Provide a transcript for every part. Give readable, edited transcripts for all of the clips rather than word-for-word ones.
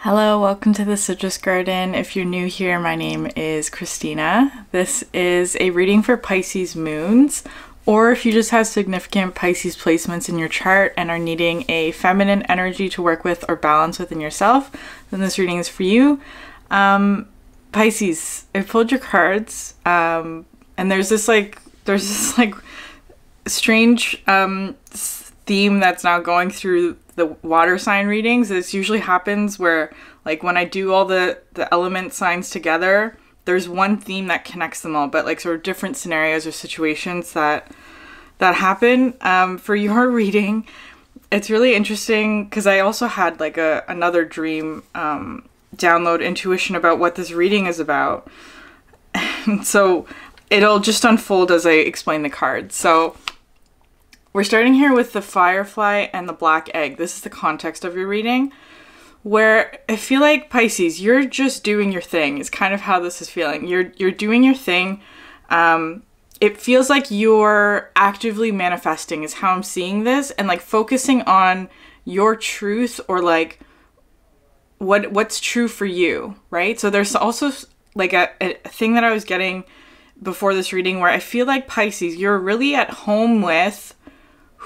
Hello, welcome to the Citrus Garden. If you're new here, my name is Christina. This is a reading for Pisces moons, or if you just have significant Pisces placements in your chart and are needing a feminine energy to work with or balance within yourself, then this reading is for you. Pisces, I pulled your cards, and there's this strange theme that's now going through the water sign readings. This usually happens where, like, when I do all the element signs together, there's one theme that connects them all, but like sort of different scenarios or situations that happen. For your reading, it's really interesting because I also had like another dream download intuition about what this reading is about. And so it'll just unfold as I explain the cards. So we're starting here with the firefly and the black egg. This is the context of your reading, where I feel like, Pisces, you're just doing your thing is kind of how this is feeling. You're doing your thing. It feels like you're actively manifesting is how I'm seeing this, and like focusing on your truth, or like what's true for you, right? So there's also like a thing that I was getting before this reading where I feel like, Pisces, you're really at home with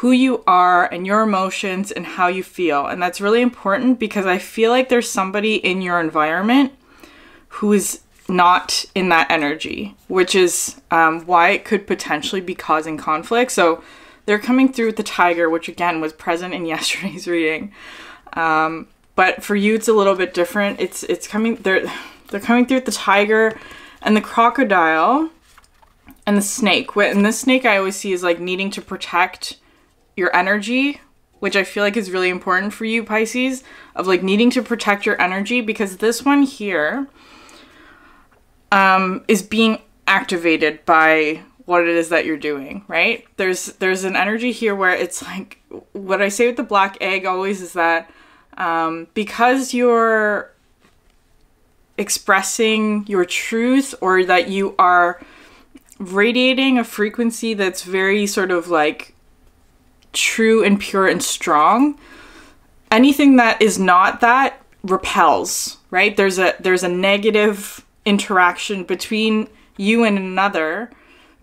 who you are and your emotions and how you feel. And that's really important because I feel like there's somebody in your environment who is not in that energy, which is why it could potentially be causing conflict. So they're coming through with the tiger, which again was present in yesterday's reading. But for you, it's a little bit different. It's coming, they're coming through with the tiger and the crocodile and the snake. And this snake I always see is like needing to protect your energy, which I feel like is really important for you, Pisces, of like needing to protect your energy, because this one here is being activated by what it is that you're doing, right? There's an energy here where it's like, what I say with the black egg always is that because you're expressing your truth, or that you are radiating a frequency that's very sort of like true and pure and strong, anything that is not that repels, right? There's a negative interaction between you and another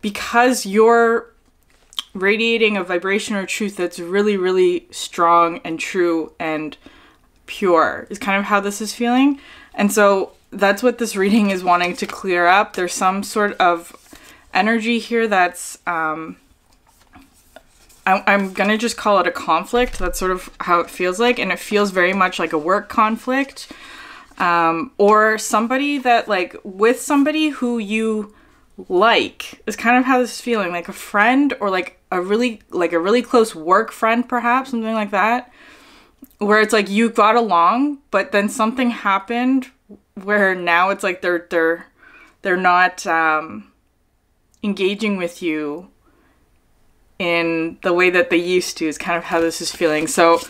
because you're radiating a vibration or truth that's really, really strong and true and pure is kind of how this is feeling. And so that's what this reading is wanting to clear up. There's some sort of energy here that's I'm gonna just call it a conflict. That's sort of how it feels like, and it feels very much like a work conflict, or somebody that like with somebody who you like is kind of how this is feeling, like a friend, or like a really close work friend, perhaps, something like that, where it's like you got along, but then something happened where now it's like they're not engaging with you in the way that they used to, is kind of how this is feeling. So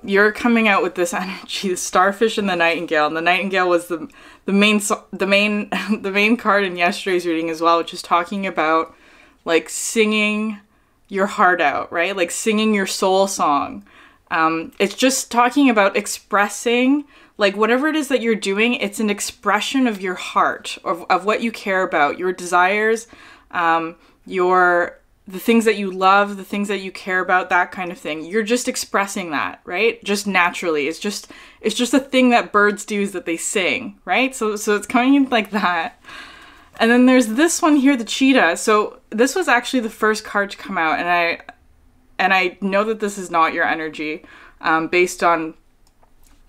you're coming out with this energy, the starfish and the nightingale. And the nightingale was the main card in yesterday's reading as well, which is talking about like singing your heart out, right? Like singing your soul song. It's just talking about expressing, like whatever it is that you're doing, it's an expression of your heart, of what you care about, your desires, the things that you love, the things that you care about, that kind of thing. You're just expressing that, right? Just naturally. It's just a thing that birds do, is that they sing, right? So it's coming in like that. And then there's this one here, the cheetah. So this was actually the first card to come out, and I know that this is not your energy, based on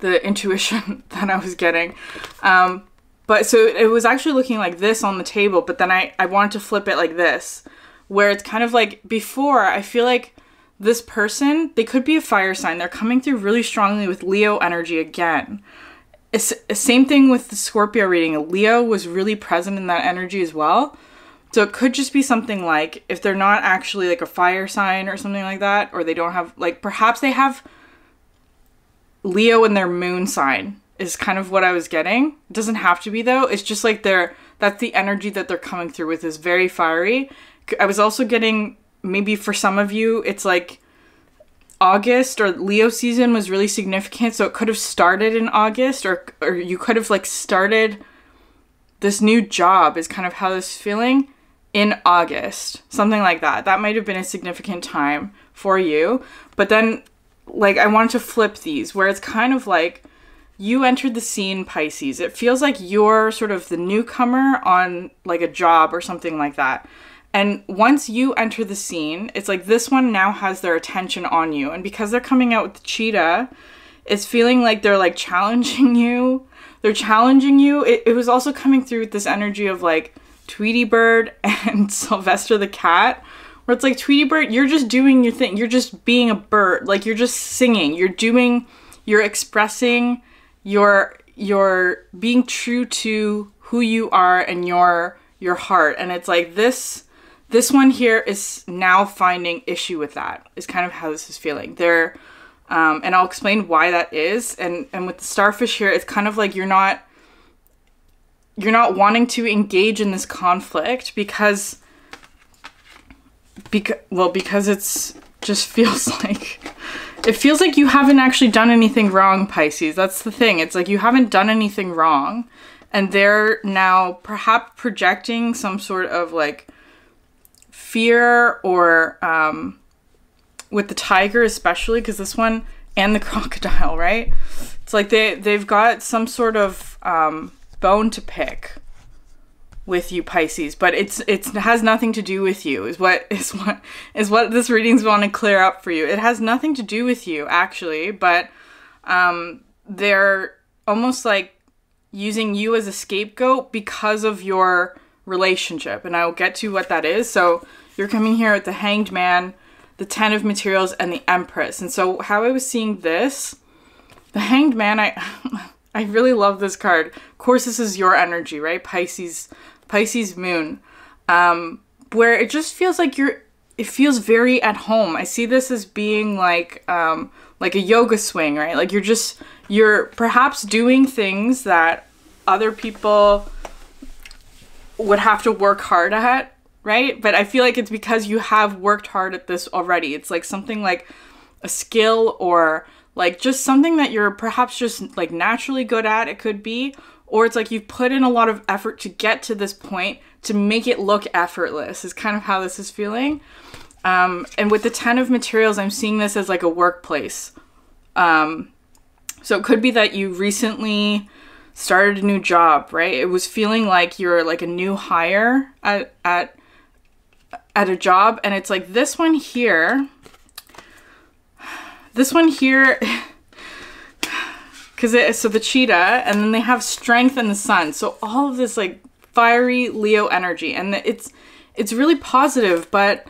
the intuition that I was getting. But so it was actually looking like this on the table, but then I wanted to flip it like this, where it's kind of like, before, I feel like this person, they could be a fire sign. They're coming through really strongly with Leo energy again. It's same thing with the Scorpio reading. Leo was really present in that energy as well. So it could just be something like, if they're not actually like a fire sign or something like that, or they don't have, like, perhaps they have Leo in their moon sign, is kind of what I was getting. It doesn't have to be, though. It's just like that's the energy that they're coming through with, is very fiery. I was also getting, maybe for some of you, it's like August or Leo season was really significant. So it could have started in August, or you could have like started this new job is kind of how this is feeling in August, something like that. That might have been a significant time for you. But then like I wanted to flip these where it's kind of like you entered the scene, Pisces. It feels like you're sort of the newcomer on like a job or something like that. And once you enter the scene, it's like this one now has their attention on you. And because they're coming out with the cheetah, it's feeling like they're like challenging you. They're challenging you. It was also coming through with this energy of like Tweety Bird and Sylvester the cat, where it's like Tweety Bird, you're just doing your thing. You're just being a bird. Like you're just singing. You're expressing, you're being true to who you are and your heart. And it's like this one here is now finding issue with that, is kind of how this is feeling. They're, and I'll explain why that is. And with the starfish here, it's kind of like you're not wanting to engage in this conflict because it's just feels like, it feels like you haven't actually done anything wrong, Pisces. That's the thing. It's like you haven't done anything wrong. And they're now perhaps projecting some sort of like fear or with the tiger especially, because this one and the crocodile, right? It's like they've got some sort of bone to pick with you, Pisces, but it has nothing to do with you is what this reading's want to clear up for you. It has nothing to do with you actually, but they're almost like using you as a scapegoat because of your relationship, and I will get to what that is. So you're coming here with the Hanged Man, the 10 of Materials, and the Empress. And so how I was seeing this, the Hanged Man, I really love this card. Of course, this is your energy, right? Pisces moon, where it just feels like it feels very at home. I see this as being like a yoga swing, right? Like you're perhaps doing things that other people would have to work hard at, right? But I feel like it's because you have worked hard at this already. It's like something like a skill or like just something that you're perhaps just like naturally good at, it could be. Or it's like you've put in a lot of effort to get to this point to make it look effortless is kind of how this is feeling. And with the 10 of Materials, I'm seeing this as like a workplace. So it could be that you recently started a new job, right? It was feeling like you're like a new hire at a job, and it's like this one here, because so the cheetah, and then they have strength and the sun. So all of this like fiery Leo energy, and it's really positive, but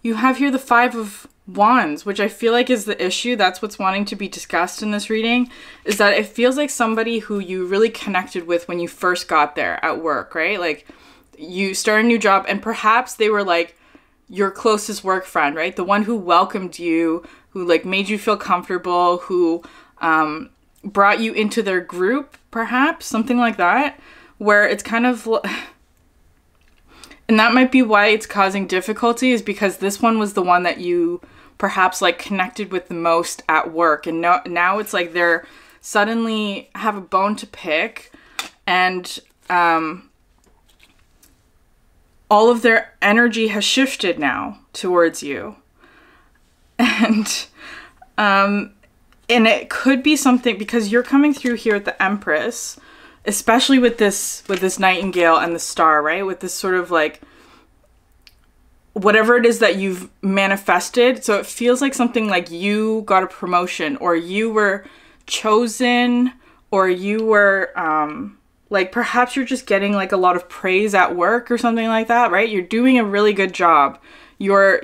you have here the 5 of Wands, which I feel like is the issue. That's what's wanting to be discussed in this reading, is that it feels like somebody who you really connected with when you first got there at work, right? Like you start a new job and perhaps they were like your closest work friend, right? The one who welcomed you, who like made you feel comfortable, who brought you into their group, perhaps, something like that, where it's kind of, and that might be why it's causing difficulty, is because this one was the one that you perhaps like connected with the most at work, and now it's like they're suddenly have a bone to pick, and all of their energy has shifted now towards you. And it could be something because you're coming through here with the Empress, especially with this nightingale and the star, right? With this sort of like whatever it is that you've manifested. So it feels like something like you got a promotion, or you were chosen, or you were like perhaps you're just getting like a lot of praise at work or something like that, right? You're doing a really good job. You're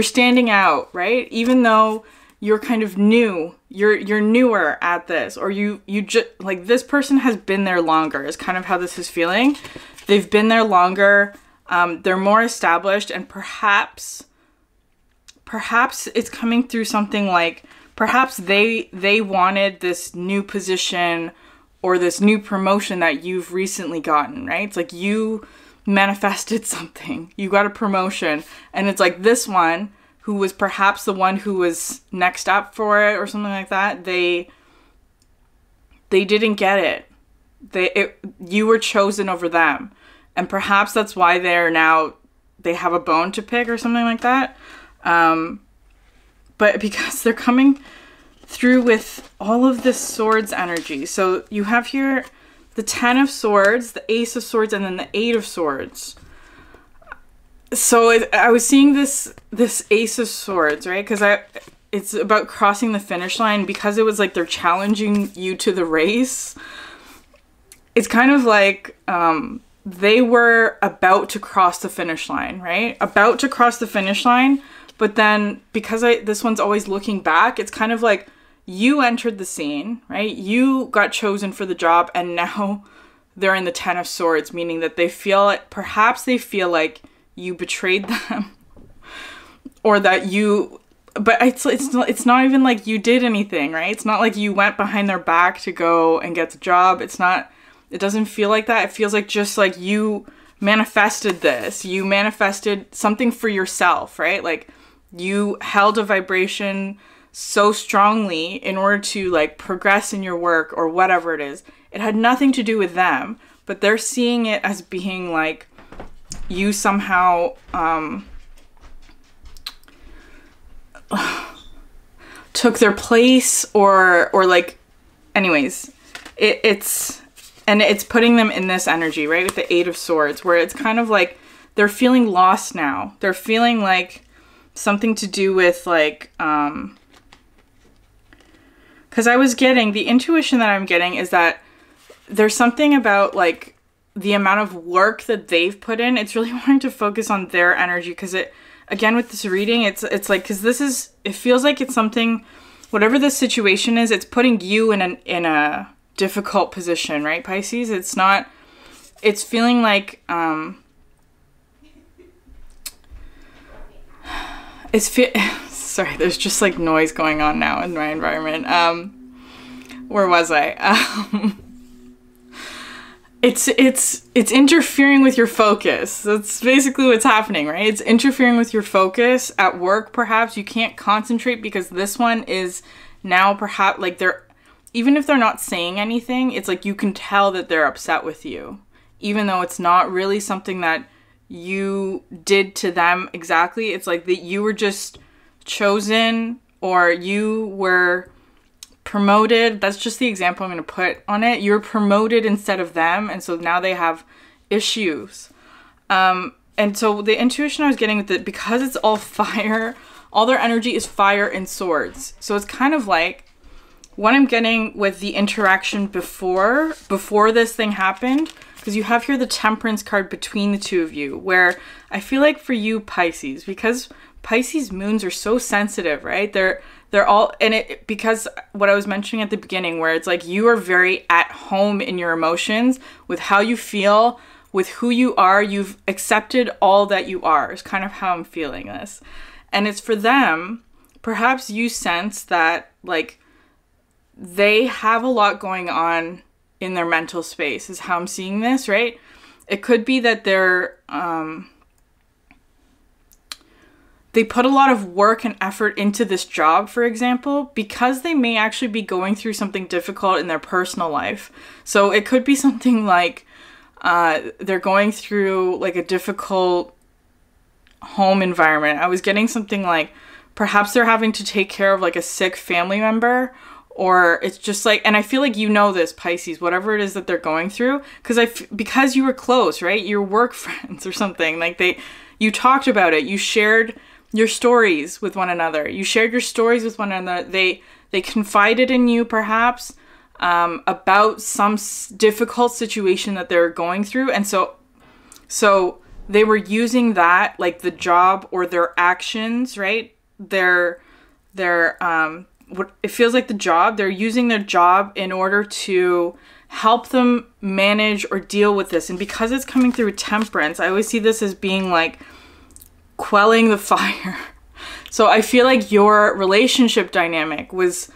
standing out, right? Even though you're kind of new, you're newer at this, or you just like this person has been there longer is kind of how this is feeling. They've been there longer. They're more established, and perhaps it's coming through something like perhaps they wanted this new position or this new promotion that you've recently gotten, right? It's like you manifested something, you got a promotion, and it's like this one who was perhaps the one who was next up for it or something like that, they didn't get it. You were chosen over them. And perhaps that's why they have a bone to pick or something like that. But because they're coming through with all of this swords energy. So you have here the 10 of swords, the ace of swords, and then the 8 of swords. So I was seeing this ace of swords, right? Because it's about crossing the finish line, because it was like they're challenging you to the race. It's kind of like they were about to cross the finish line, right? About to cross the finish line. But then because this one's always looking back, it's kind of like you entered the scene, right? You got chosen for the job, and now they're in the 10 of swords, meaning that perhaps they feel like you betrayed them, or that but it's not even like you did anything, right? It's not like you went behind their back to go and get the job. It doesn't feel like that. It feels like just like you manifested this. You manifested something for yourself, right? Like you held a vibration so strongly in order to like progress in your work or whatever it is. It had nothing to do with them, but they're seeing it as being like you somehow took their place or like, anyways, it's putting them in this energy, right? With the 8 of swords, where it's kind of like they're feeling lost now. They're feeling like something to do with like, because I was getting, the intuition that I'm getting is that there's something about like the amount of work that they've put in. It's really wanting to focus on their energy, because again, with this reading, it's like, because it feels like it's something, whatever the situation is, it's putting you in a difficult position, right, Pisces? It's feeling like, sorry, there's just like noise going on now in my environment. Where was I? It's interfering with your focus. That's basically what's happening, right? It's interfering with your focus at work. Perhaps you can't concentrate because this one is now perhaps like even if they're not saying anything, it's like you can tell that they're upset with you, even though it's not really something that you did to them exactly. It's like that you were just chosen, or you were promoted. That's just the example I'm going to put on it. You're promoted instead of them, and so now they have issues. And so the intuition I was getting with it, because it's all fire, all their energy is fire and swords. So it's kind of like what I'm getting with the interaction before this thing happened, because you have here the Temperance card between the two of you, where I feel like for you, Pisces, because Pisces moons are so sensitive, right? They're all, and it, because what I was mentioning at the beginning, where it's like you are very at home in your emotions with how you feel, with who you are. You've accepted all that you are, is kind of how I'm feeling this. And it's for them, perhaps you sense that like they have a lot going on in their mental space, is how I'm seeing this, right? It could be that they put a lot of work and effort into this job, for example, because they may actually be going through something difficult in their personal life. So it could be something like they're going through like a difficult home environment. I was getting something like perhaps they're having to take care of like a sick family member, or it's just like, and I feel like you know this, Pisces, whatever it is that they're going through, because you were close, right? You're work friends or something. Like you talked about it. You shared your stories with one another. You shared your stories with one another. They confided in you, perhaps, about some difficult situation that they're going through. And so they were using that, like the job or their actions, right? It feels like the job, they're using their job in order to help them manage or deal with this. And because it's coming through Temperance, I always see this as being like quelling the fire. So I feel like your relationship dynamic was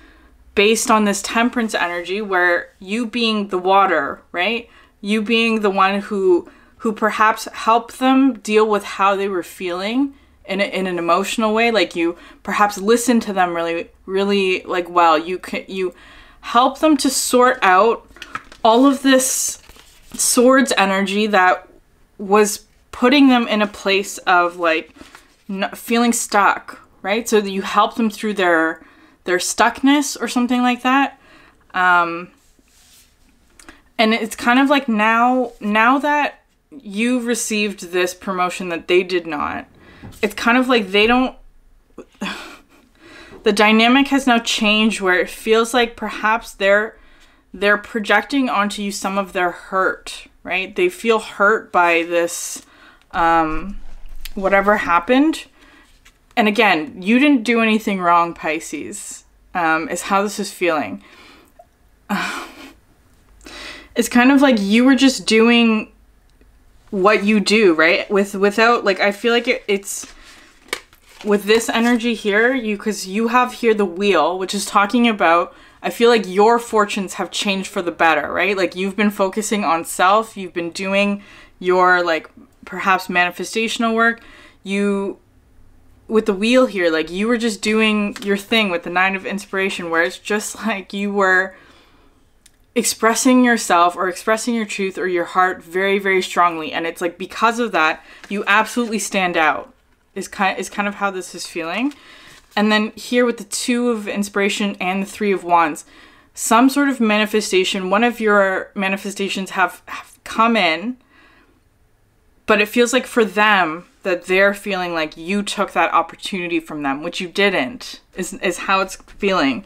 based on this Temperance energy, where you being the water, right? You being the one who perhaps helped them deal with how they were feeling in an emotional way. Like you perhaps listen to them really, really like well. You help them to sort out all of this swords energy that was putting them in a place of like feeling stuck, right? So that you help them through their stuckness or something like that. And it's kind of like now that you've received this promotion that they did not, it's kind of like they don't, the dynamic has now changed where it feels like perhaps they're projecting onto you some of their hurt, right? They feel hurt by this, whatever happened. And again, you didn't do anything wrong, Pisces, is how this is feeling. It's kind of like you were just doing what you do, right? Without, like, I feel like it's with this energy here, because you have here the wheel, which is talking about, I feel like your fortunes have changed for the better, right? Like you've been focusing on self, you've been doing your like perhaps manifestational work. You, with the wheel here, like you were just doing your thing with the 9 of inspiration, where it's just like you were expressing yourself or expressing your truth or your heart very, very strongly. And it's like, because of that, you absolutely stand out is kind of how this is feeling. And then here with the 2 of inspiration and the 3 of wands, some sort of manifestation, one of your manifestations have come in, but it feels like for them that they're feeling like you took that opportunity from them, which you didn't, is how it's feeling.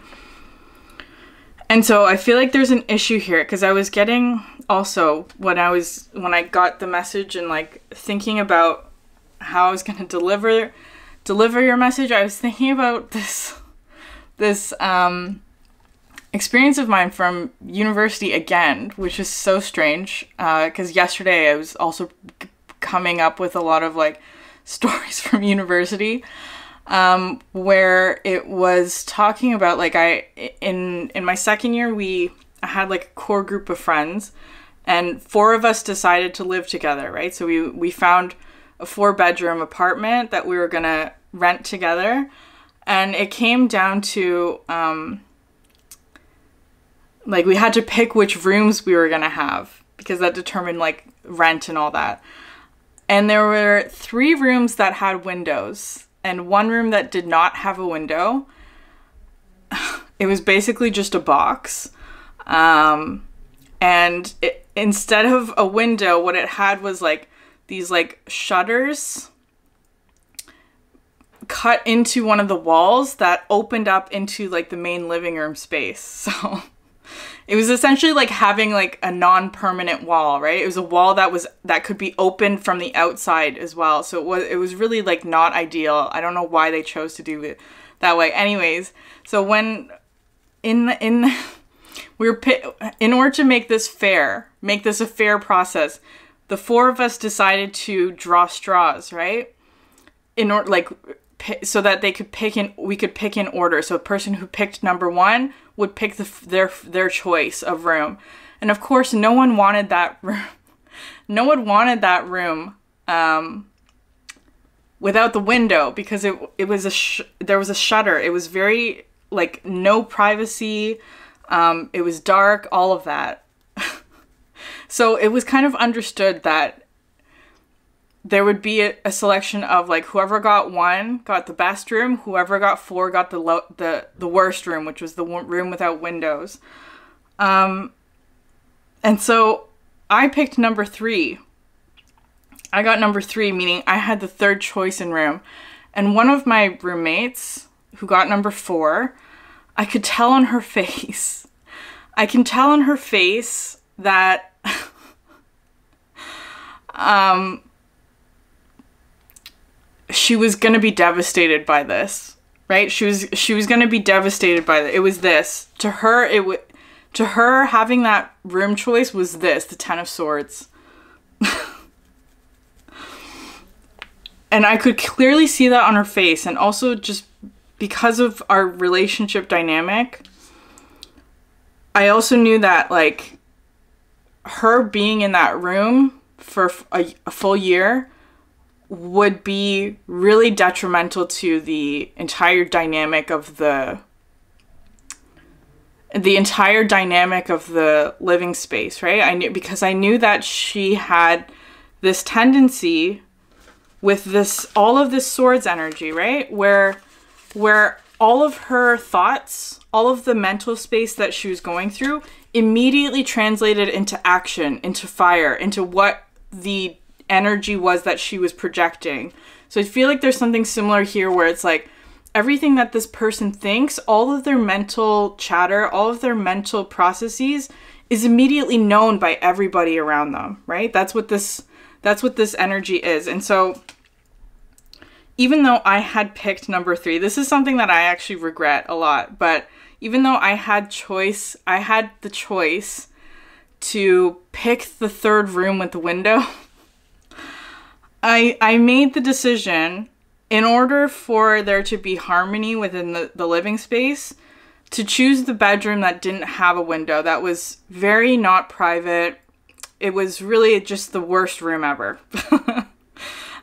And so I feel like there's an issue here, because I was getting also when I got the message and like thinking about how I was going to deliver your message, I was thinking about this experience of mine from university again, which is so strange, because yesterday I was also coming up with a lot of like stories from university, where it was talking about like in my second year I had like a core group of friends, and 4 of us decided to live together, right? So we found a 4-bedroom apartment that we were gonna rent together, and it came down to like we had to pick which rooms we were gonna have, because that determined like rent and all that. And there were 3 rooms that had windows and 1 room that did not have a window. It was basically just a box, and instead of a window, what it had was like these like shutters cut into one of the walls that opened up into like the main living room space. So it was essentially like having like a non-permanent wall, right? It was a wall that could be opened from the outside as well. So it was really like not ideal. I don't know why they chose to do it that way. Anyways, so when in order to make this a fair process, the 4 of us decided to draw straws, right? In order, like, so that they could we could pick in order. So a person who picked number 1 would pick their choice of room. And of course, no one wanted that room. No one wanted that room without the window, because it was there was a shutter. It was very like no privacy. It was dark, all of that. So it was kind of understood that there would be a selection of like whoever got 1 got the best room, whoever got 4 got the worst room, which was the room without windows. And so I picked number 3. I got number 3, meaning I had the 3rd choice in room. And one of my roommates who got number 4, I could tell on her face. I can tell on her face that she was going to be devastated by this, right? She was going to be devastated by it. It was this. To her, having that room choice was this, the 10 of Swords. And I could clearly see that on her face. And also just because of our relationship dynamic, I also knew that like her being in that room for a full year would be really detrimental to the entire dynamic of the living space, right? Because I knew that she had this tendency with all of this swords energy, right? Where all of her thoughts, all of the mental space that she was going through immediately translated into action, into fire, into what the energy was that she was projecting. So I feel like there's something similar here where it's like everything that this person thinks, all of their mental chatter, all of their mental processes is immediately known by everybody around them, right? That's what this energy is. And so even though I had picked number 3, this is something that I actually regret a lot, but even though I had the choice to pick the 3rd room with the window, I made the decision, in order for there to be harmony within the living space, to choose the bedroom that didn't have a window, that was very not private. It was really just the worst room ever.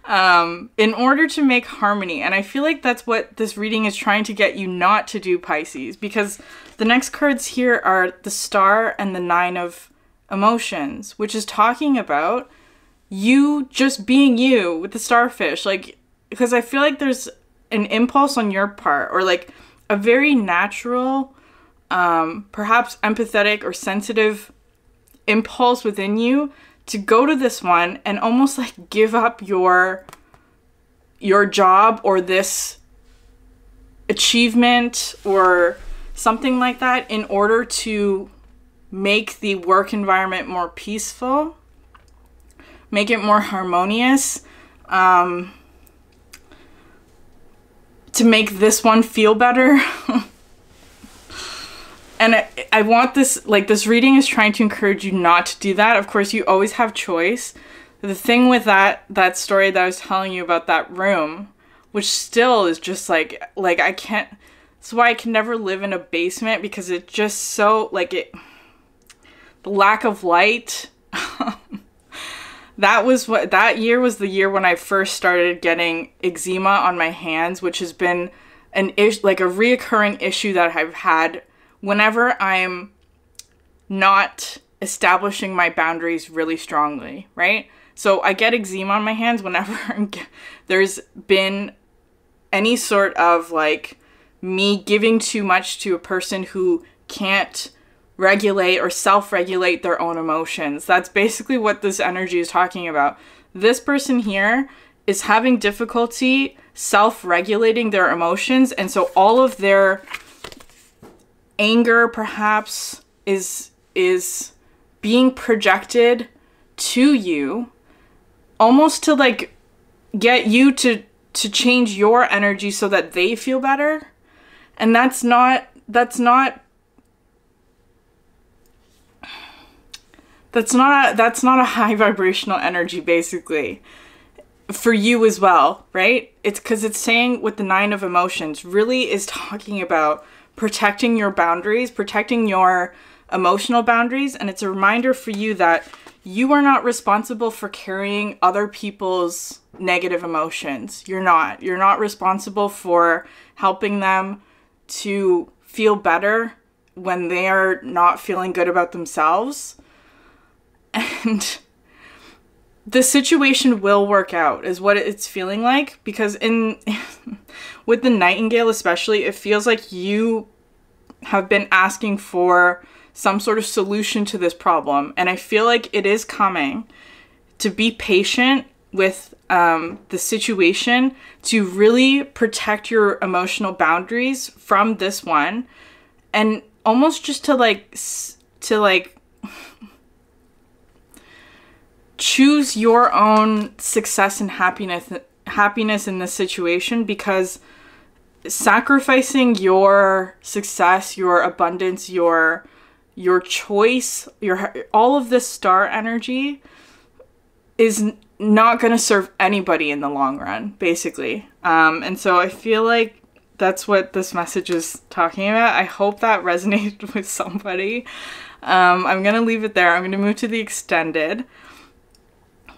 In order to make harmony. And I feel like that's what this reading is trying to get you not to do, Pisces, because the next cards here are the Star and the 9 of Emotions, which is talking about you just being you with the starfish. Like, because I feel like there's an impulse on your part, or like a very natural, perhaps empathetic or sensitive impulse within you to go to this one and almost like give up your job or this achievement or something like that in order to make the work environment more peaceful, make it more harmonious, to make this one feel better. And I want this, like, this reading is trying to encourage you not to do that. Of course, you always have choice. The thing with that story that I was telling you about that room, which still is just like I can't, that's why I can never live in a basement, because it just so, like, the lack of light. That year was the year when I first started getting eczema on my hands, which has been a reoccurring issue that I've had whenever I'm not establishing my boundaries really strongly, right? So I get eczema on my hands whenever there's been any sort of like me giving too much to a person who can't regulate or self-regulate their own emotions. That's basically what this energy is talking about. This person here is having difficulty self-regulating their emotions, and so all of their anger perhaps is being projected to you, almost to like get you to change your energy so that they feel better. And that's not a high vibrational energy, basically, for you as well, right? It's because it's saying with the 9 of Emotions really is talking about protecting your boundaries, protecting your emotional boundaries. And it's a reminder for you that you are not responsible for carrying other people's negative emotions. You're not responsible for helping them to feel better when they are not feeling good about themselves. And the situation will work out, is what it's feeling like, because with the Nightingale especially, it feels like you have been asking for some sort of solution to this problem, and I feel like it is coming. To be patient with the situation, to really protect your emotional boundaries from this one, and almost just to choose your own success and happiness in this situation, because sacrificing your success, your abundance, your choice, all of this star energy is not going to serve anybody in the long run, basically. And so I feel like that's what this message is talking about. I hope that resonated with somebody. I'm going to leave it there. I'm going to move to the extended.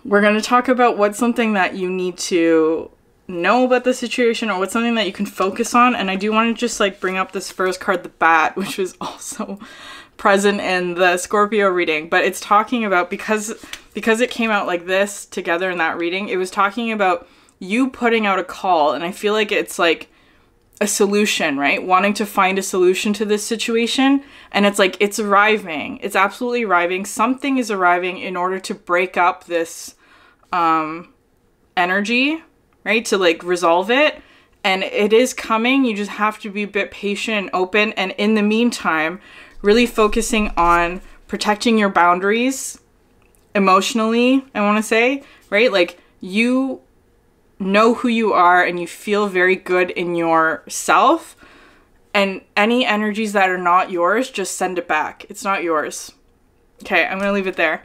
we're going to talk about what's something that you need to know about the situation, or what's something that you can focus on. And I do want to just like bring up this first card, the Bat, which was also present in the Scorpio reading, but it's talking about, because it came out like this together in that reading, it was talking about you putting out a call. And I feel like it's like a solution, right? Wanting to find a solution to this situation. And it's like, it's arriving. It's absolutely arriving. Something is arriving in order to break up this energy, right? To like resolve it. And it is coming. You just have to be a bit patient and open. And in the meantime, really focusing on protecting your boundaries emotionally, I want to say, right? Like, you know who you are and you feel very good in yourself, and any energies that are not yours, just send it back. It's not yours. Okay, I'm gonna leave it there.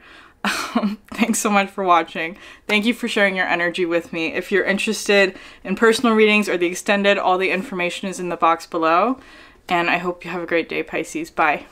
Thanks so much for watching. Thank you for sharing your energy with me. If you're interested in personal readings or the extended, all the information is in the box below, and I hope you have a great day, Pisces. Bye.